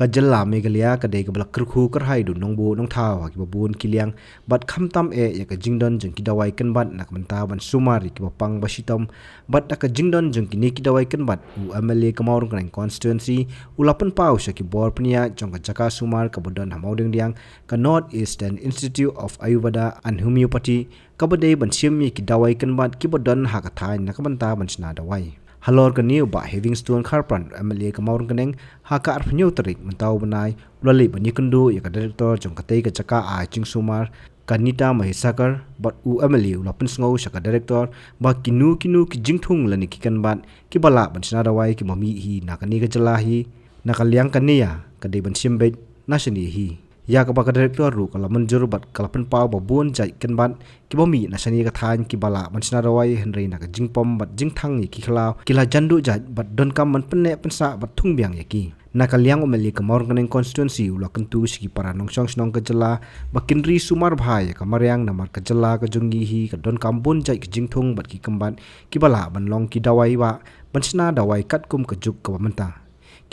jela megalia ka de ka blak krukhu kar hai du nongbu nong thaw ki babun kiliang bat khamtam ya ka jingdon jeng ki dawai kan bat nak menta ban sumari ki bapang basitom bat ka jingdon jeng ki ni ki dawai kan bat u MLA ka maurung kan constituency ulapan pau sha ki bor pnia jong ka jaka sumar ka bodon hamauding diang ka North Eastern Institute of Ayurveda and Homeopathy ka bade ban siam ki dawai kan bat ki bodon ha ka thai nak menta ban sna dawai halor ka niu ba having stone karpan MLA ka maurung kaneng ha ka arpnyo tarik mentau banai ulali bani kundu ya ka director jong ka tei ka jaka a ching sumar kanita mahisakar bat u MLA ulapan sngo sha ka director ba kinu ki jingthung lani ki kan bat ki bala ban sna dawai ki mami hi na ka ni ka jala hi na ka liang kania ka de ban sim bet na shani hi ya ka ba ka director ru kala manjur bat kalapan pau ba bun jai kan bat ki bomi na shani ka than ki bala man sna rawai henrei na ka jingpom bat jingthang ni ki khala kila jandu jai bat don kam man penne pensa bat thung biang ya ki na ka liang omeli ka mor kaneng constituency ula kentu siki para nongsong snong ka jala bakinri sumar bhai ka maryang na mar ka jala ka jungi hi ka don kam bun jai ki jingthung bat ki kambat ki bala ban long ki dawai wa ban sna dawai kat kum ka juk ka manta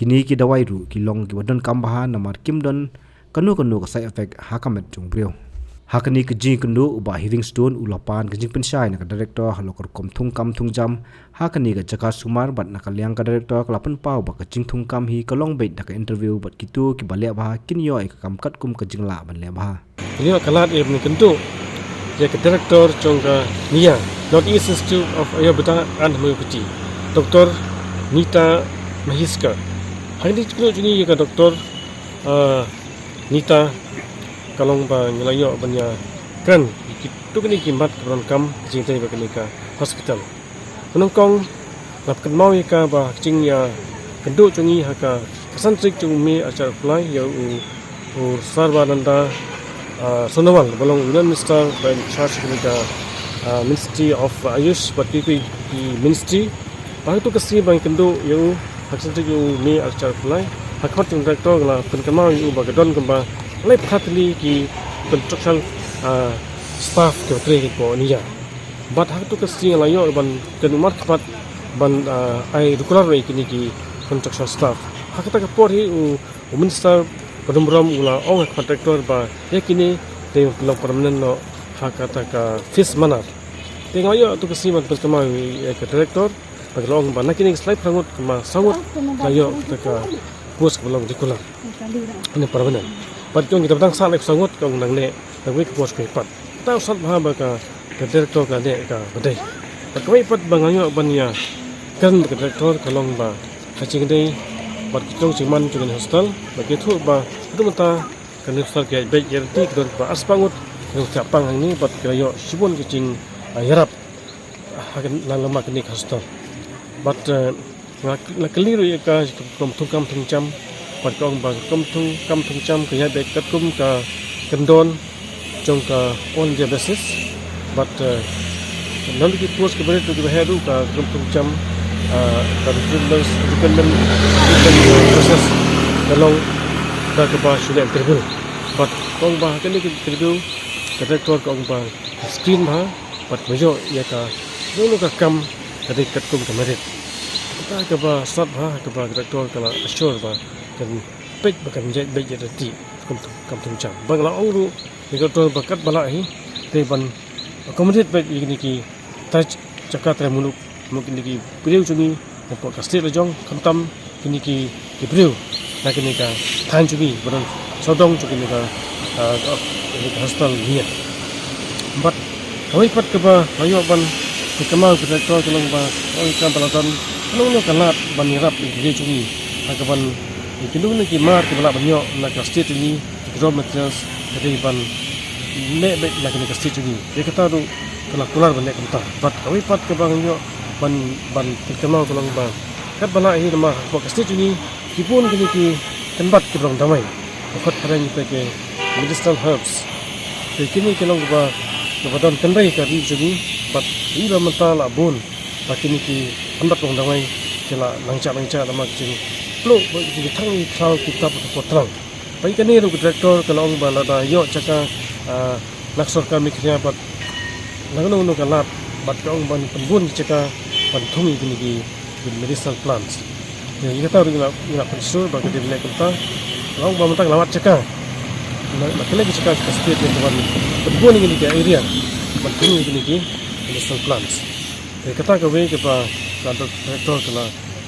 kini ki dawai ru ki long ki wadon kam baha na mar kim don kanu ka side effect hakamet jung brio hakani ka jing kundu uba having stone ulapan ka jing pensai na ka director halokor kom thung kam thung jam hakani ka jaka sumar bat na ka liang ka director kalapan pau ba ka jing thung kam hi ka long bet na ka interview bat kitu ki balya ba kin yo ka kam kat kum ka jing la ban le ba ni kalat e ni kundu ya ka director jong ka nia North East Institute of Ayurveda and Homeopathy Dr. Nita Mahiskar hari kundu jini ka Dr. Nita kalong ba ngelayo banya kan itu kini kimat keberan kam jing tei ba ka hospital penongkong lap kan mau ka ba jing ya kendu chungi ha ka kasan trik chung mi acar fly ya u sarvananda sonawal balong union minister by charge ka Ministry of Ayush but ki ministry ba tu kasi bang kendu ya kasan trik u mi acar fly hakot chung director la penkamau u ba gadon kamba lai phatli ki construction staff ke tre ko niya but hak tu kasi layo ban kenumar khapat ban ai regular rei kini ki construction staff hak ta ka por hi u minister padumram ula ong contractor ba yakini te lo permanent no hak ta ka fis manar te ngayo tu kasi ban penkamau ke director paglong ban nakini slide prangut ma sawut layo ta ka bus belum dikular ini permanent patjong kita batang sa lek sangot kong nang ne nangwi bos ke pat ta sat bha ba ka director ka ne ka badai patwai pat bangayo bania kan ka director kalong ba khaching dei pat kitong siman chung hostel ba ke thu ba dumata kan hostel ke be yerti don ba aspangut no tapang ni pat kayo sibon kicing yarap hakan lalama kini hostel but la keliru ka kom thukam thungcham pat kong ba kom thung kam thungcham ka ya be kat kum ka kendon jong ka on the basis but nan ki post ke bare to ke hedu ka kom thungcham ka dependent process kalong ka ba shule interview but kong ba kan ni interview ka director kong ba screen ba pat mejo ya ka no ka kam ka de kat kum ka merit ka ba sat ba ka ba director kala assure ba kan pek bakan jet be jet ti kam tum cham bang la ong director bakat bala hi te ban accommodate be ni ki touch chakatra muluk mungkin ki priu chumi pot ka state jong khamtam kini ki priu na kini ka than chumi ban sodong chumi ka hostel ni but koi pat ka ba ayo ban kemal director kelong ba oi kam balatan no kalat ban irap ni chumi ka ban ikilu ni kimar ke bala banyo na ka state ni raw materials kati ban le be na ka state ni e kata tu kala kular ban ne kamta but koi pat ke bang yo ban kemal kolong ba kat bala hi ma ko ka state ni kipun kini ki tempat ke bang damai khot parang te ke medicinal herbs te kini kelong ba badan kendai ka ri juni but ila mentala bun pakini ki tempat bang damai kela langca lama kini lo bagi thang thal kitab ko terang pai kani ru director kalong bala da yo chaka laksor ka miknya pat nangno no kalat bat kaong ban pembun chaka ban thumi kini ki medicinal plants ya ita ru ila pensur bagi de lek ta Kalau ba mentang lawat cekah. Nak lagi cekah ke state yang kawan berbuat dengan di area. Berbuat dengan di industrial plants. Kata ke we ke ba kantor rektor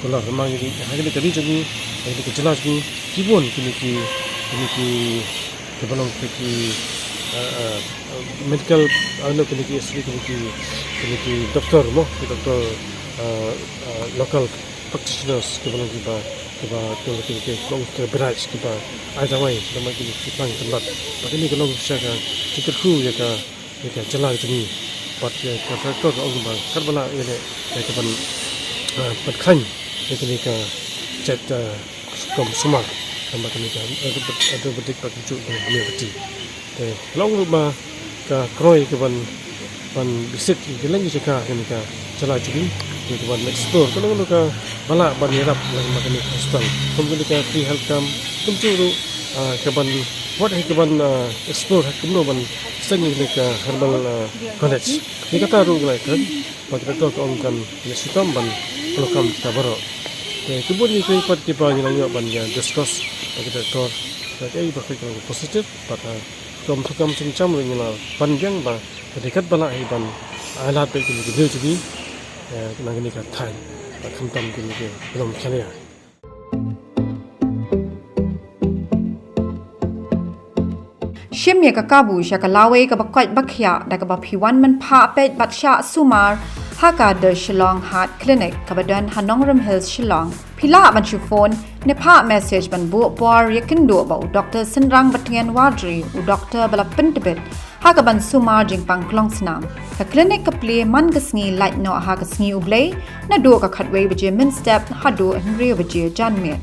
kala memang ini hari tadi jadi ini kejelas ni kibun kini kebalong kini medical kini doktor doktor local practitioners kebalong kita kalau ke beras kita ada way nama kini kita tempat tapi ini kalau saya kita kru ya jelas jadi buat rektor orang bang karbala ini keban berkan ini jet semua tempat ini ada bedik bertuju dengan dunia bedik. Kalau rumah kroy keban bisik lagi cakap ini jalan jadi keban explore kalau balak ban yarap dalam macam ini hospital kemudian free health camp kemudian keban buat keban explore kemudian ban seni herbal college ni kata ru kan bagi kita kan sitam ban program tabaro kemudian ni kita tiba ni lagi ban discuss bagi doktor jadi berfikir positif pada kam macam ni lah panjang ban dekat balak ban alat begini jadi nak ni kata kamtam gini belum kaya. Shim ya kakabu shakalawe ka bakwat bakhya da ka baphiwan man pha pet batsha sumar haka de Shillong Heart Clinic kabadan Hanongram Hills Shillong phila ban phone ne pha message ban bu por yakindo ba Dr. Sinrang Batngen Wadri u Dr. Balapin Tibet haka ban sumar jingpang klong snam ka clinic ka play man gasngi light no haka sngi ublay na do ka khatway baje min step hado and re baje janme